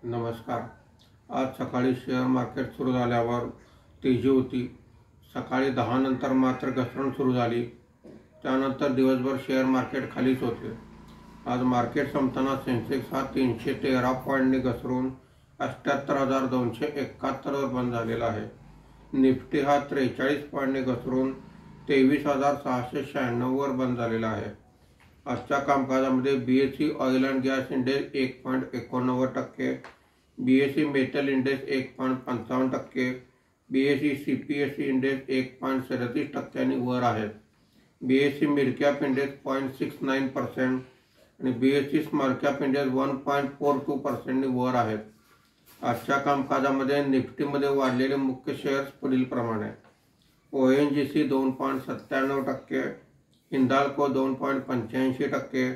नमस्कार। आज सकाळी शेअर मार्केट सुरू झाल्यावर तेजी होती। सकाळी 10 नंतर मात्र घसरण सुरू झाली। त्यानंतर दिवसभर शेअर मार्केट खालीच होते। आज मार्केट संपताना सेन्सेक्स हा 313 पॉईंटने घसरून 78,271 वर बंद झालेला आहे। निफ्टी हा 43 पॉईंटने घसरून 23,696 वर बंद झालेला आहे। आजच्या कामकाजामध्ये BSE oil and gas index 1.89%, BSE metal index 1.55%, BSE CPSE index 1.37% वर आहे। बीएसई मिड कॅप इंडेक्स 0.69% आणि बीएसई स्मॉल कॅप इंडेक्स 1.42% वर आहेत। आजच्या कामकाजामध्ये निफ्टीमध्ये वाढलेले मुख्य शेअर्स पुढील प्रमाणे: ONGC 2.97%, Hindalco 2.85%,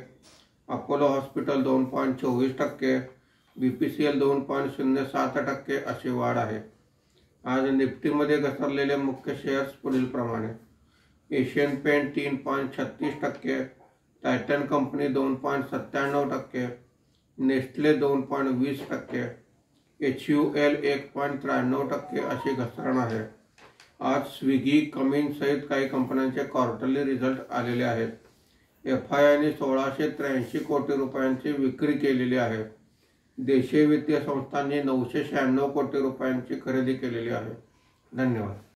Apollo hospital 2.24%, BPCL 2.07% अशी वाढ आहे। आज निफ्टीमध्ये घसरलेले मुख्य शेअर्स पुढील प्रमाणे: Asian Paint 3.36%, Titan company 2.97%, Nestle 2.20%, HUL 1.93% अशी घसरण आहे। आज स्विगी, कमिंग सहित काही कंपन्यांचे क्वार्टरली रिझल्ट आलेले आहेत। एफआयआयने 1683 कोटी रुपयांची विक्री केलेली आहे। देशीय वित्तीय संस्थांनी 996 कोटी रुपयांची खरेदी केलेली आहे। धन्यवाद।